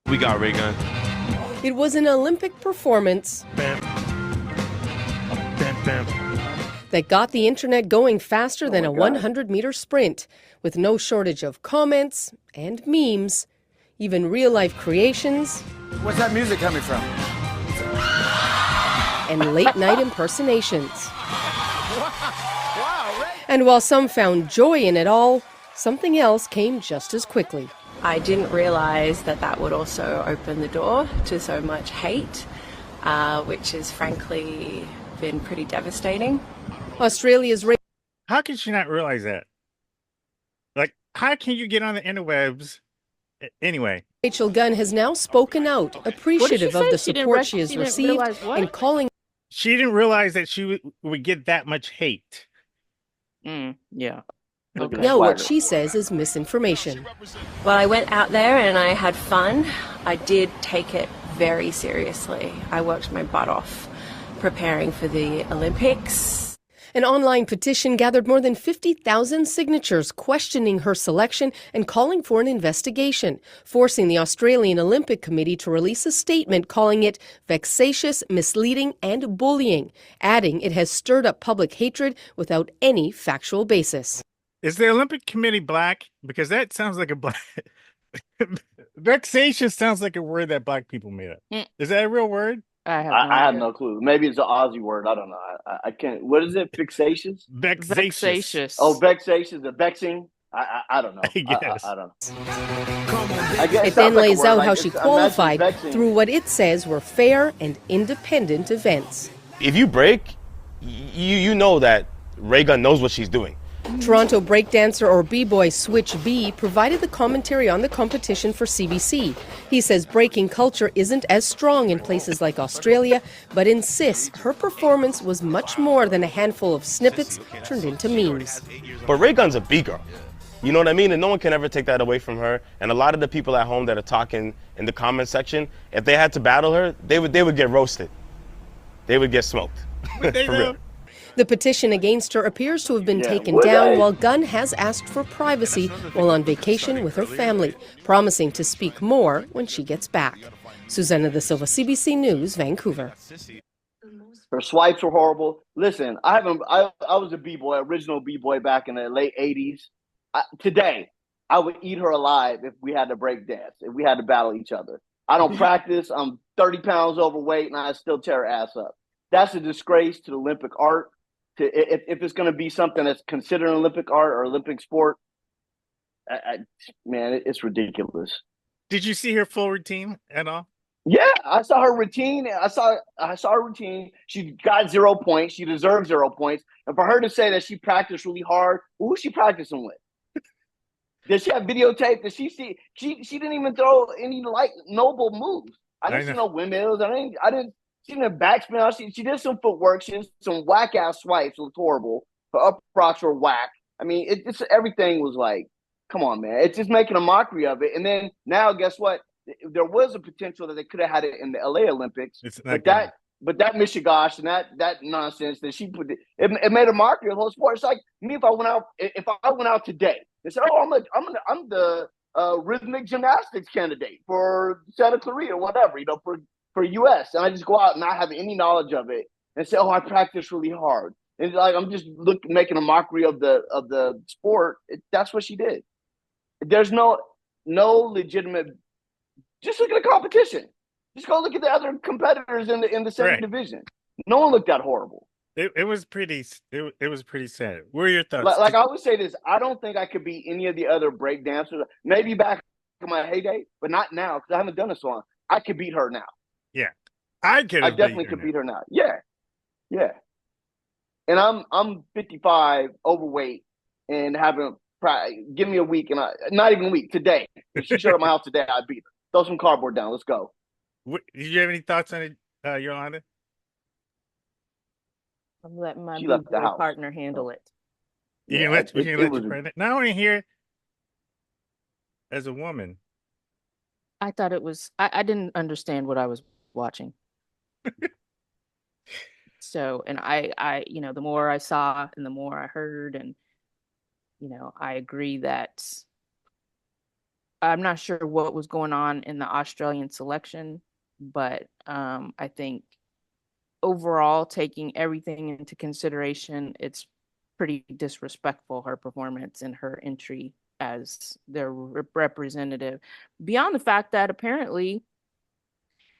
We got Raygunn. It was an Olympic performance Bam. Bam, bam. that got the internet going faster than a 100-meter sprint, with no shortage of comments and memes, even real-life creations. Where's that music coming from? And late-night impersonations. Wow, Ray. And while some found joy in it all, something else came just as quickly. I didn't realize that that would also open the door to so much hate, which has frankly been pretty devastating. Australia's How can she not realize that? Like, how can you get on the interwebs anyway? Rachael Gunn has now spoken out, appreciative of the support she has received, and calling. She didn't realize that she would get that much hate. Yeah. Okay. Now what she says is misinformation. Well, I went out there and I had fun. I did take it very seriously. I worked my butt off preparing for the Olympics. An online petition gathered more than 50,000 signatures questioning her selection and calling for an investigation, forcing the Australian Olympic Committee to release a statement calling it vexatious, misleading, and bullying, adding it has stirred up public hatred without any factual basis. Is the Olympic Committee black? Because that sounds like a black... Vexatious sounds like a word that black people made up. Is that a real word? I have no clue. Maybe it's an Aussie word. I don't know. I can't. What is it? Fixatious? Vexatious. Oh, vexatious. The vexing. I don't know. Yes. I don't know. It then lays out how she qualified through what it says were fair and independent events. If you break, you know that Raygunn knows what she's doing. Toronto breakdancer or b-boy Switch B provided the commentary on the competition for CBC. He says breaking culture isn't as strong in places like Australia, but insists her performance was much more than a handful of snippets turned into memes. But Raygunn's a B-girl. You know what I mean? And no one can ever take that away from her. And a lot of the people at home that are talking in the comment section, if they had to battle her, they would get roasted. They would get smoked. For real. The petition against her appears to have been taken down, while Gunn has asked for privacy while on vacation with her family, promising to speak more when she gets back. Susanna Da Silva, CBC News, Vancouver. Her swipes were horrible. Listen, I was a b-boy, original b-boy back in the late 80s. Today, I would eat her alive if we had to break dance, if we had to battle each other. I don't practice. I'm 30 pounds overweight, and I still tear her ass up. That's a disgrace to the Olympic art. If it's going to be something that's considered an Olympic art or Olympic sport, man, it's ridiculous. Did you see her full routine at all? Yeah, I saw her routine. I saw her routine. She got 0 points. She deserves 0 points. And for her to say that she practiced really hard, who's she practicing with? Did she have videotape? Did she see? She didn't even throw any noble moves. I didn't see no windmills. I didn't. She didn't backspin. She did some footwork. She did some whack ass swipes. It was horrible. Her up rocks were whack. I mean, it's everything was like, come on, man. It's just making a mockery of it. And then now, guess what? There was a potential that they could have had it in the LA Olympics. But that mishigosh and that nonsense that she put, it made a mockery of the whole sport. It's like me if I went out today and said, oh, I'm the rhythmic gymnastics candidate for Santa Clarita or whatever, for US, and I just go out and not have any knowledge of it and say, oh, I practice really hard. And like I'm just making a mockery of the sport. That's what she did. There's no legitimate. Just look at the competition. Just go look at the other competitors in the same division. No one looked that horrible. It was pretty. It was pretty sad. What are your thoughts? Like I would say this. I don't think I could beat any of the other break dancers. Maybe back in my heyday, but not now because I haven't done it so long. I could beat her now. Yeah, I definitely could beat her now. Yeah. And I'm 55, overweight, and haven't. Give me a week, and not even a week today. If she showed up at my house today, I'd beat her. Throw some cardboard down. Let's go. Did you have any thoughts on it, Yolanda? I'm letting my partner handle it. You can let your partner. Now I want to hear as a woman. I thought it was. I didn't understand what I was watching. So, and I, the more I saw and the more I heard, and I agree that I'm not sure what was going on in the Australian selection, but I think overall, taking everything into consideration, it's pretty disrespectful, her performance and her entry as their representative. Beyond the fact that apparently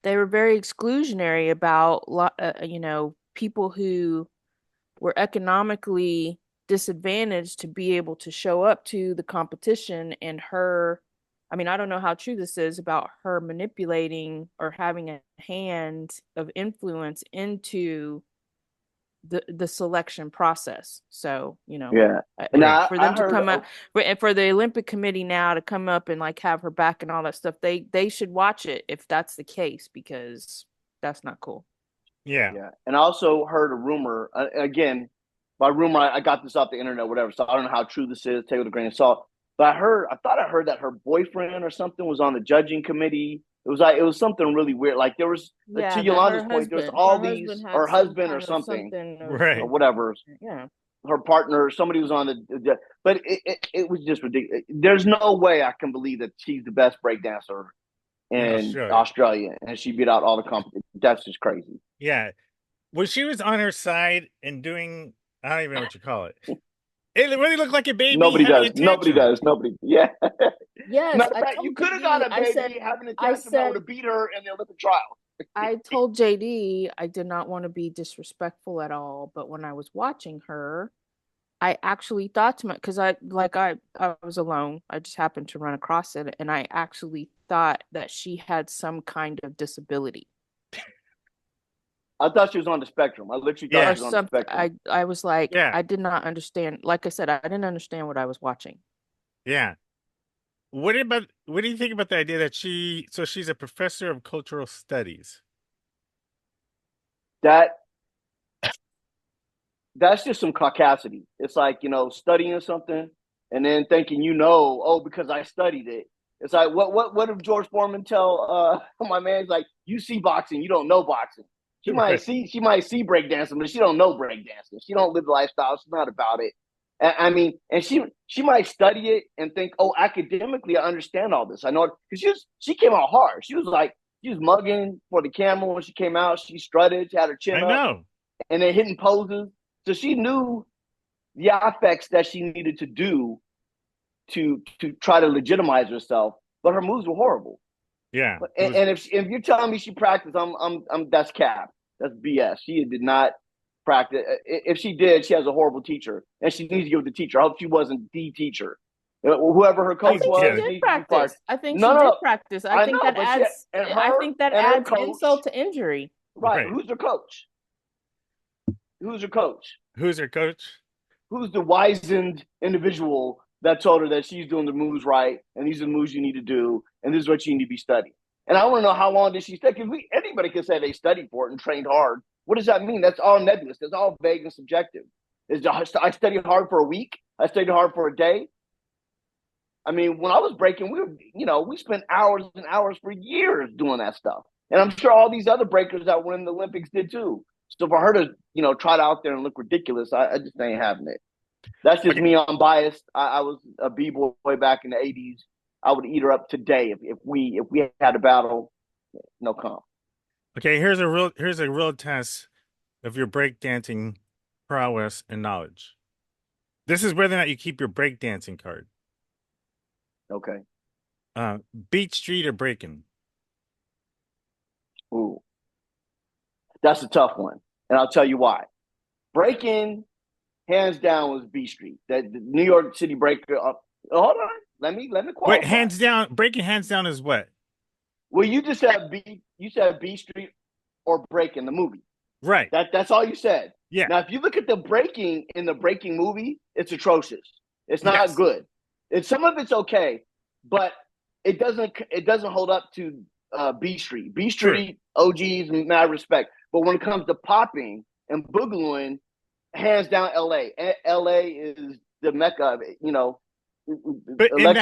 they were very exclusionary about, people who were economically disadvantaged to be able to show up to the competition, and her, I mean, I don't know how true this is about her manipulating or having a hand of influence into the selection process. So, Yeah. And for I them to heard, come up for the Olympic Committee now to come up and like have her back and all that stuff, they should watch it if that's the case, because that's not cool. Yeah. yeah. And I also heard a rumor, again, by rumor, I got this off the internet, whatever. So I don't know how true this is, take it with a grain of salt. But I thought I heard that her boyfriend or something was on the judging committee. It was something really weird. Like there was, to Yeah, that Yolanda's point, there's all these, had or some husband or kind of something, Right. or whatever. Yeah. Her partner, somebody was on but it was just ridiculous. There's no way I can believe that she's the best breakdancer in Australia, and she beat out all the competition. That's just crazy. Yeah. When she was on her side and doing, I don't even know what you call it. It really looked like a baby. Nobody having does. a tantrum. Nobody. Yeah. Yes, Matter of I fact, told you could have JD, got a I baby said, having a I tantrum that would said, have beat her in the Olympic trial. I told JD I did not want to be disrespectful at all, but when I was watching her, I actually thought to my, because I was alone. I just happened to run across it, and I actually thought that she had some kind of disability I thought she was on the spectrum. I literally thought or she was on the something. spectrum. I was like, Yeah. I did not understand. Like I said, I didn't understand what I was watching. Yeah. What do you think about the idea that she's a professor of cultural studies? That's just some caucasity. It's like, studying something and then thinking, oh, because I studied it. It's like, what did George Foreman tell my man? He's like, you see boxing, you don't know boxing. She might see breakdancing, but she don't know breakdancing. She don't live the lifestyle. She's not about it. And she might study it and think, oh, academically, I understand all this. I know it, because she came out hard. She was mugging for the camera when she came out. She strutted, she had her chin up, and then hitting poses. So she knew the affects that she needed to do to try to legitimize herself, but her moves were horrible. Yeah. And if you're telling me she practiced, that's cap. That's BS. She did not practice. If she did, she has a horrible teacher, and she needs to give the teacher. I hope she wasn't the teacher. Whoever her coach was, she did practice. I think she did practice. I think that adds insult to injury. Right. Who's her coach? Who's her coach? Who's her coach? Who's the wizened individual that told her that she's doing the moves right, and these are the moves you need to do, and this is what you need to be studying. And I want to know, how long did she study? Because anybody can say they studied for it and trained hard. What does that mean? That's all nebulous. That's all vague and subjective. I studied hard for a week. I studied hard for a day. I mean, when I was breaking, we spent hours and hours for years doing that stuff. And I'm sure all these other breakers that were in the Olympics did too. So for her to, trot out there and look ridiculous, I just ain't having it. That's just me. I'm biased. I was a b-boy back in the 80s. I would eat her up today if we had a battle. No comp. Okay, here's a real test of your breakdancing prowess and knowledge. This is whether or not you keep your breakdancing card. Okay. Beat Street or breaking? Ooh. That's a tough one. And I'll tell you why. Breaking, hands down, was B Street. That the New York City breaker. Hold on. Let me qualify. Wait, hands down. Breaking hands down is what? Well, you just said B. You said B Street or Breaking the movie. Right. That's all you said. Yeah. Now, if you look at the breaking in the Breaking movie, it's atrocious. It's not good. Some of it's okay, but it doesn't hold up to B Street. B Street, OGs, mad respect. But when it comes to popping and boogalooing, hands down, LA. LA is the mecca of it. But in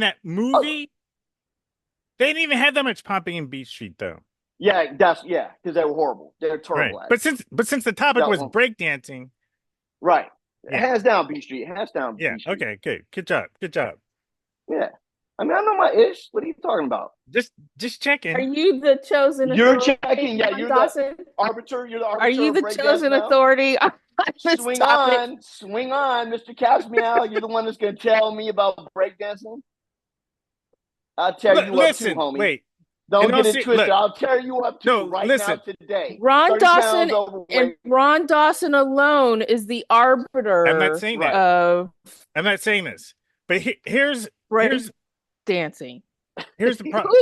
that movie, they didn't even have that much popping in Beat Street, though. Yeah, because they were horrible. They're terrible. Right. But since the topic was breakdancing, right? Yeah. Hands down, B Street. Hands down. Yeah. B Street. Okay. Good job. Yeah. I mean, I know my ish. What are you talking about? Just checking. Are you the chosen You're authority, checking. Yeah, Ron you're Dawson? the arbiter. You're the Are arbiter you of the breakdance chosen now. authority on this Swing topic? on, Mr. Caps Meow. You're the one that's gonna tell me about breakdancing. I'll tear you up too, Listen, homie. wait. Don't get it twisted. Look, I'll tear you up too no, right listen. now today. Ron 30 Dawson pounds overweight. and Ron Dawson alone is the arbiter I'm not saying that. of I'm not saying this. But here's dancing. Here's the problem.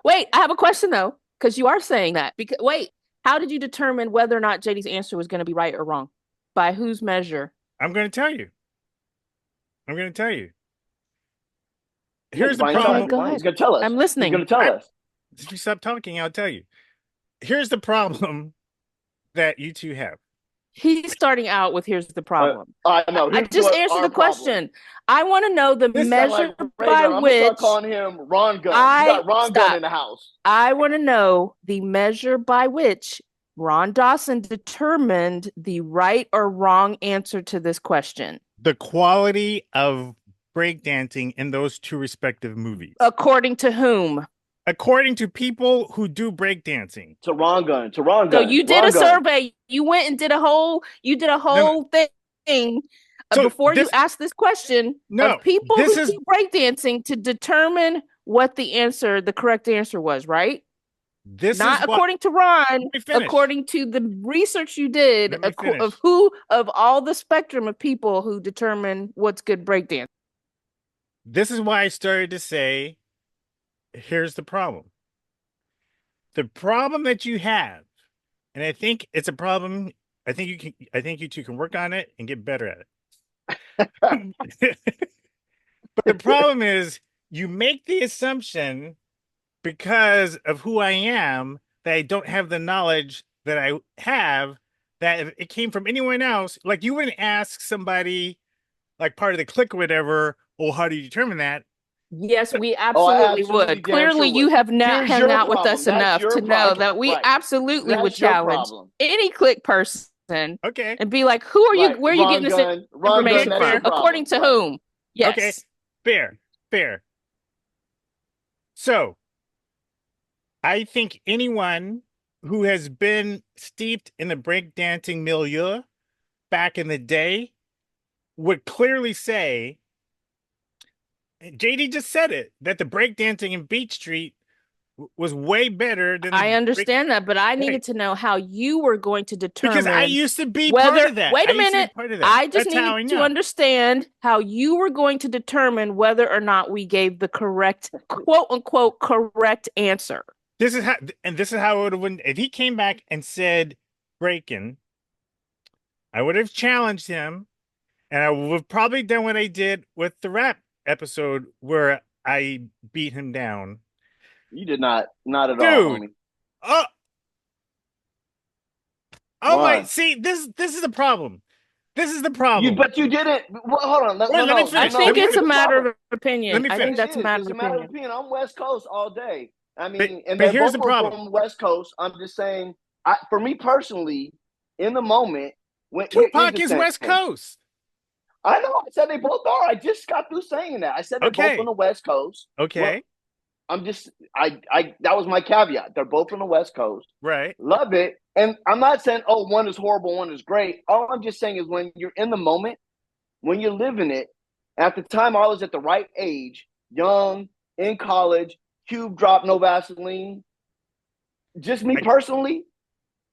Wait, I have a question though, because you are saying that. Because wait, how did you determine whether or not JD's answer was going to be right or wrong? By whose measure? I'm going to tell you. Here's the Brian, problem. Go ahead. He's gonna tell us. I'm listening. He's gonna tell us. If you stop talking, I'll tell you. Here's the problem that you two have. He's starting out with here's the problem. I know. I just answered the question. I want to know the measure by which. I'm start calling him Ron Gunn. You got Ron Gunn in the house. I want to know the measure by which Ron Dawson determined the right or wrong answer to this question. The quality of breakdancing in those two respective movies. According to whom? According to people who do breakdancing. To Ron Gunn. So you did a survey. You went and did a whole thing before you asked this question of people who do breakdancing to determine what the correct answer was, right? Not according to Ron, according to the research you did of all the spectrum of people who determine what's good breakdance. This is why I started to say, here's the problem. The problem that you have, and I think it's a problem, I think you two can work on it and get better at it. But the problem is you make the assumption because of who I am, that I don't have the knowledge that I have, that if it came from anyone else, like you wouldn't ask somebody like part of the clique or whatever, oh, how do you determine that? Yes, we absolutely would. Clearly, you have not hung out with us enough to know that we absolutely would challenge any clique person. Okay. And be like, who are you? Where are you getting this information from? According to whom? Yes. Okay. Fair. So, I think anyone who has been steeped in the breakdancing milieu back in the day would clearly say, JD just said it, that the breakdancing in Beach Street was way better than I understand that, but I needed to know how you were going to determine. Because I used to be part of that. Wait a minute. I just needed to understand how you were going to determine whether or not we gave the correct, quote unquote, correct answer. This is how it would have went. If he came back and said breaking, I would have challenged him, and I would have probably done what I did with the rap episode where I beat him down. You did not at all, homie. Oh my! See, this is the problem. This is the problem. But you didn't. Well, hold on. Let me finish. I think it's a matter of opinion. I think that's a matter of opinion. I'm West Coast all day. I mean, but here's the problem. From West Coast. I'm just saying. For me personally, in the moment, when Tupac is West Coast. I know. I said they both are. I just got through saying that. I said they're both on the West Coast. Okay. Well, I'm just. That was my caveat. They're both on the West Coast. Right. Love it. And I'm not saying, oh, one is horrible, one is great. All I'm just saying is when you're in the moment, when you're living it, at the time I was at the right age, young, in college, Cube dropped no Vaseline. Just me personally,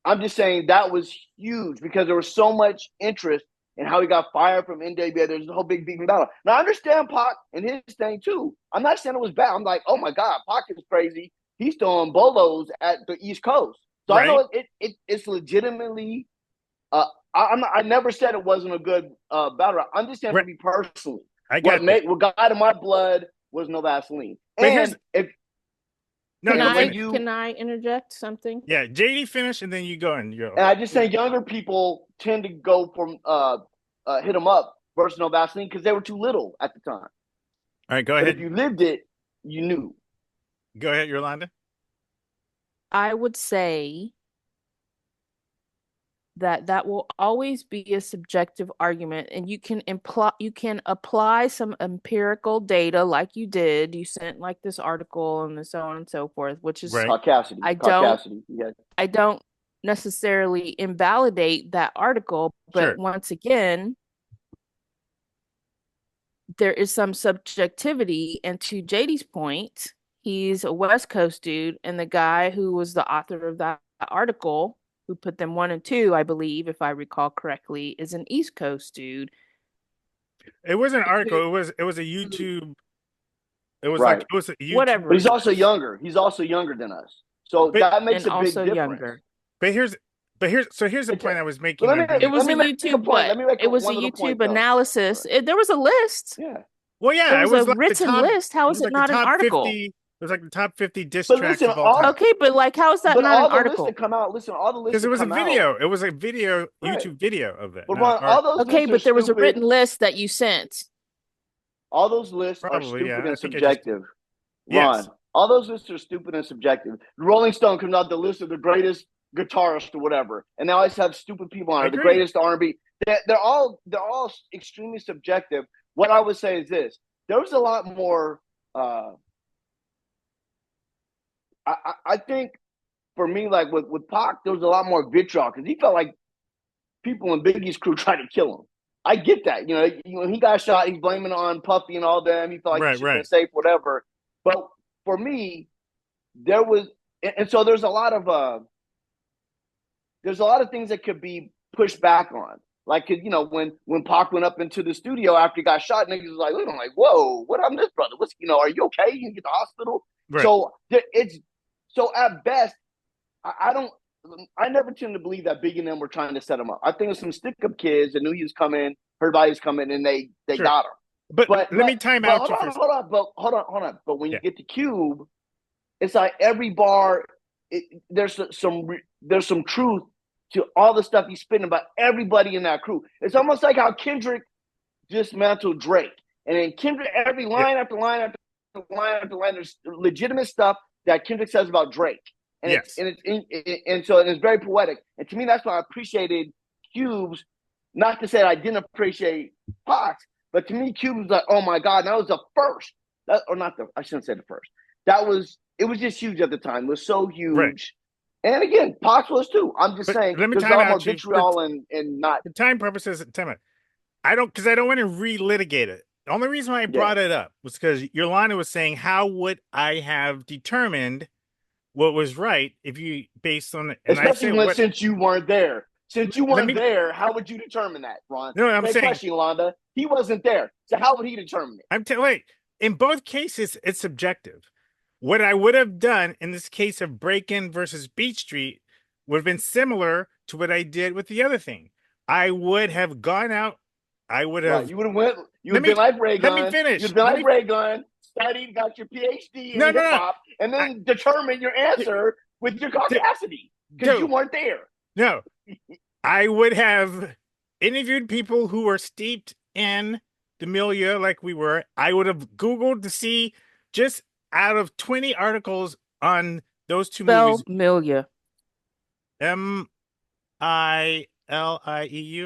I'm just saying that was huge because there was so much interest in how he got fired from NWA. There's a whole big beating battle. Now, I understand Pac and his thing too. I'm not saying it was bad. I'm like, oh my God, Pac is crazy. He's throwing bolos at the East Coast. So I know it's legitimately. I never said it wasn't a good battle. I'm just saying for me personally, what got in my blood was no Vaseline. And can I interject something? Yeah, JD finish and then you go and you. And I just say younger people tend to go from hit them up versus no Vaseline because they were too little at the time. All right, go ahead. If you lived it, you knew. Go ahead, Yolanda. I would say that will always be a subjective argument, and you can apply some empirical data like you did. You sent like this article and so on and so forth, which is Right. I don't necessarily invalidate that article, but Sure. once again, there is some subjectivity. And to JD's point, he's a West Coast dude, and the guy who was the author of that article, who put them 1 and 2, I believe, if I recall correctly, is an East Coast dude. It was an article. It was a YouTube. It was Right. like it was a YouTube. Whatever. But he's also younger. He's also younger than us. So that makes and a big also difference. younger. But here's the point I was making. It was a let me make YouTube, point. Let me make it was a one little YouTube point, though. analysis. There was a list. Yeah. Well, yeah, There it was was a like written the top, list. How is was it like not the an top article? 50. It was like the top 50 diss But tracks listen, of all time. Okay, but like, how is that But not all an the lists article? that come out, listen, all the lists Because it was a that come video. out. It was a video, Right. YouTube video of that. But not Ron, art. all those Okay, lists but are there was a stupid. written list that you sent. All those lists Probably, are yeah, stupid I and think I just- subjective. Yes. Ron, all those lists are stupid and subjective. Rolling Stone comes out the list of the greatest guitarist or whatever, and they always have stupid people on it. The Agreed. greatest R&B. They're all extremely subjective. What I would say is this: there was a lot more. I think for me, like with Pac, there was a lot more vitriol because he felt like people in Biggie's crew tried to kill him. I get that. When he got shot, he's blaming it on Puffy and all them. He felt like he should have been safe, whatever. But for me, there was, and so there's a lot of things that could be pushed back on. Like, when Pac went up into the studio after he got shot, niggas was like, look, I'm like, whoa, what happened to this brother? Are you okay? You can get to the hospital? Right. So at best, I never tend to believe that Biggie and them were trying to set him up. I think it was some stick-up kids that knew he was coming, heard about he was coming, and they Sure. got him. But let me time out you first. Hold on. But when you get to Cube, it's like every bar, there's some truth to all the stuff he's spitting about everybody in that crew. It's almost like how Kendrick dismantled Drake. And then Kendrick, every line after line after line after line, there's legitimate stuff that Kendrick says about Drake. And it's very poetic. And to me, that's why I appreciated Cube's. Not to say that I didn't appreciate Pac's, but to me, Cube was like, oh my God, that was the first. I shouldn't say the first. It was just huge at the time. It was so huge. Right. And again, Pac's was too. I'm just saying, let me there's a time lot more out you. vitriol and not. The time purposes, time out. I don't want to relitigate it. The only reason why I brought it up was because Yolanda was saying, how would I have determined what was right if you based on it? Especially since you weren't there. Since you weren't there, how would you determine that, Ron? No, I'm saying, question, Yolanda. He wasn't there, so how would he determine it? Wait. In both cases, it's subjective. What I would have done in this case of Break-In versus Beat Street would have been similar to what I did with the other thing. I would have gone out. I would have. Right. You would have went. You would have been like Raygunn. Let me finish. You'd been like Raygunn, studied, got your PhD in hip hop, and then determine your answer with your caucasity because you weren't there. No, I would have interviewed people who were steeped in the milieu like we were. I would have Googled to see just out of 20 articles on those two movies. Milieu. M-I-L-I-E-U,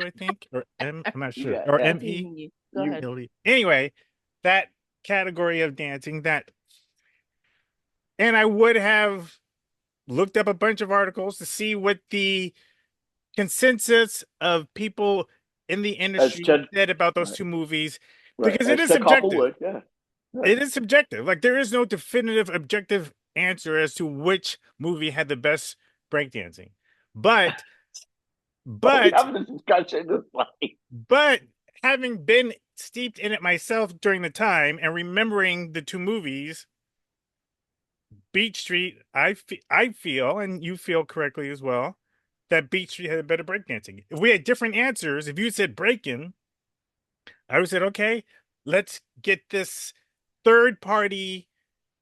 I think, or M. I'm not sure, or M-E. Go ahead. Anyway, that category of dancing, and I would have looked up a bunch of articles to see what the consensus of people in the industry said about those two movies, because it is subjective. It is subjective. Like, there is no definitive objective answer as to which movie had the best breakdancing. But having been steeped in it myself during the time and remembering the two movies, Beat Street, I feel, and you feel correctly as well, that Beat Street had a better breakdancing. If we had different answers, if you said Break-In, I would have said, okay, let's get this third-party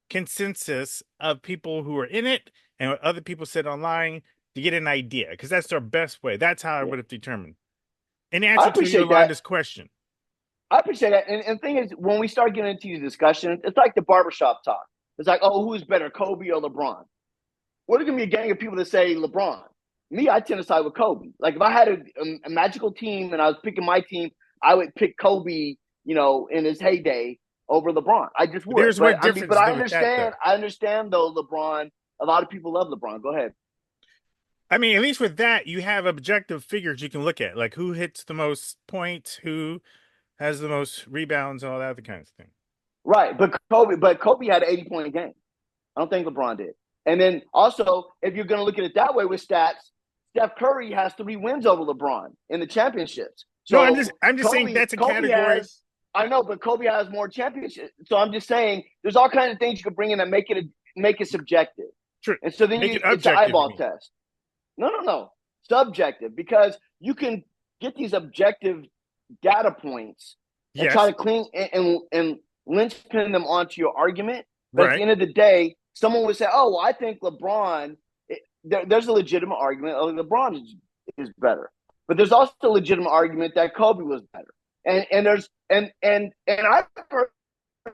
consensus of people who were in it and what other people said online to get an idea, because that's our best way. That's how I would have determined. In answer to Yolanda's question. I appreciate that. And the thing is, when we start getting into these discussions, it's like the barbershop talk. It's like, oh, who's better, Kobe or LeBron? What are going to be a gang of people that say LeBron? me, I tend to side with Kobe. Like if I had a magical team and I was picking my team, I would pick Kobe, you know, in his heyday over LeBron. I just would. There's But what I mean, difference but I with that, though. understand. I understand though. LeBron. A lot of people love LeBron. Go ahead. I mean, at least with that, you have objective figures you can look at, like who hits the most points, who has the most rebounds, all that other kind of thing. Right, but Kobe had an 80-point game. I don't think LeBron did. And then also, if you're going to look at it that way with stats, Steph Curry has 3 wins over LeBron in the championships. So No, I'm just saying that's a category. I know, but Kobe has more championships. So I'm just saying there's all kinds of things you could bring in that make it subjective. True. And so then Make it it's an objective, eyeball test. No. Subjective, because you can get these objective data points and Yes. try to clean and linchpin them onto your argument. But at Right. the end of the day, someone would say, "Oh, well, I think LeBron." There's a legitimate argument. Oh, LeBron is better, but there's also a legitimate argument that Kobe was better. And there's and I've heard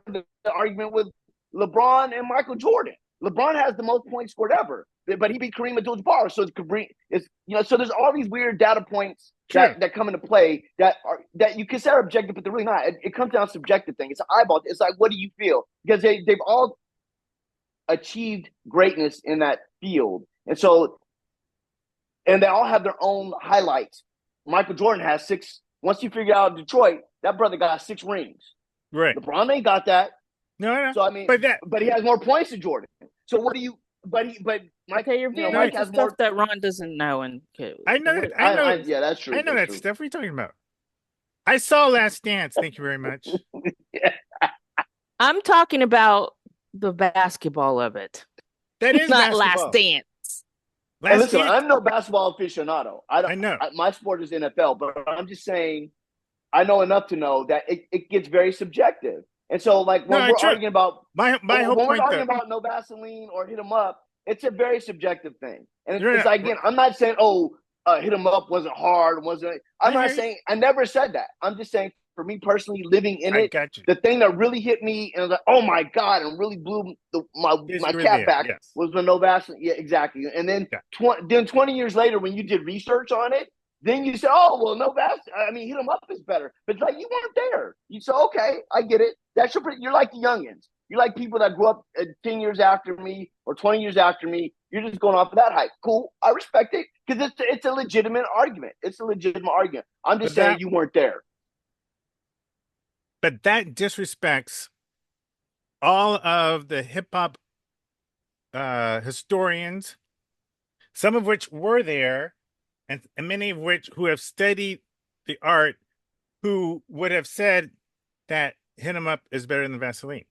the argument with LeBron and Michael Jordan. LeBron has the most points scored ever, but he beat Kareem Abdul-Jabbar. So it's you know, so there's all these weird data points that come into play that you consider objective, but they're really not. It comes down to subjective thing. It's an eyeball. It's like, what do you feel? Because they've all achieved greatness in that field, and they all have their own highlights. Michael Jordan has 6. Once you figure out Detroit, that brother got 6 rings. Right. LeBron ain't got that. No. So I mean, but he has more points than Jordan. So what do you? But Mike, Okay, you're you know, getting Mike into has stuff more. that Ron doesn't know. And I know. Yeah, that's true. I know that's that true. stuff. What are you talking about? I saw Last Dance. Thank you very much. I'm talking about the basketball of it. That is not basketball. Last Dance. And listen, Dance. I'm no basketball aficionado. I know. My sport is NFL, but I'm just saying I know enough to know that it gets very subjective. And so, like when we're arguing about my whole when point, we're arguing about no Vaseline or hit 'em up, it's a very subjective thing. And You're it's not- like, again, I'm not saying hit 'em up wasn't hard, wasn't. I'm not saying I never said that. I'm just saying for me personally, living in it, got you. the thing that really hit me and was like, oh my god, and really blew my cap back was when no Vaseline. Yeah, exactly. And then 20 years later, when you did research on it. Then you say, "Oh well, no, hit 'em up is better." But like you weren't there. You say, "Okay, I get it." You're like the youngins. You're like people that grew up 10 years after me or 20 years after me. You're just going off of that hype. Cool, I respect it because it's a legitimate argument. It's a legitimate argument. I'm just saying you weren't there. But that disrespects all of the hip hop historians, some of which were there. And many of which who have studied the art, who would have said that hit 'em up is better than Vaseline.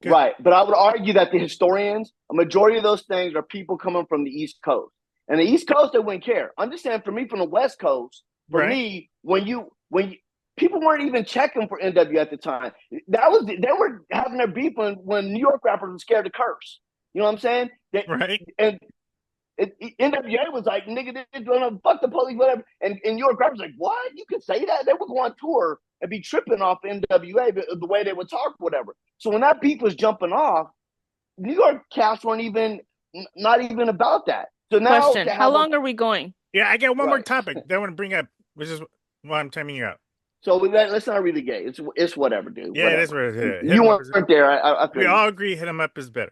Right. But I would argue that the historians, a majority of those things are people coming from the East Coast. And the East Coast, they wouldn't care. Understand, for me, from the West Coast, me, when people weren't even checking for NW at the time. They were having their beef when New York rappers were scared to curse. You know what I'm saying? And NWA was like, nigga, they're gonna fuck the police, whatever. And New York rappers like, what? You can say that? They would go on tour and be tripping off NWA the way they would talk, whatever. So when that beef was jumping off, New York cats weren't not even about that. So now, question: how long are we going? Yeah, I got one more topic that I want to bring up, which is why I'm timing you out. So let's not really gay. It's whatever, dude. Yeah, whatever. it is what it is. You weren't there. We all agree hit 'em up is better.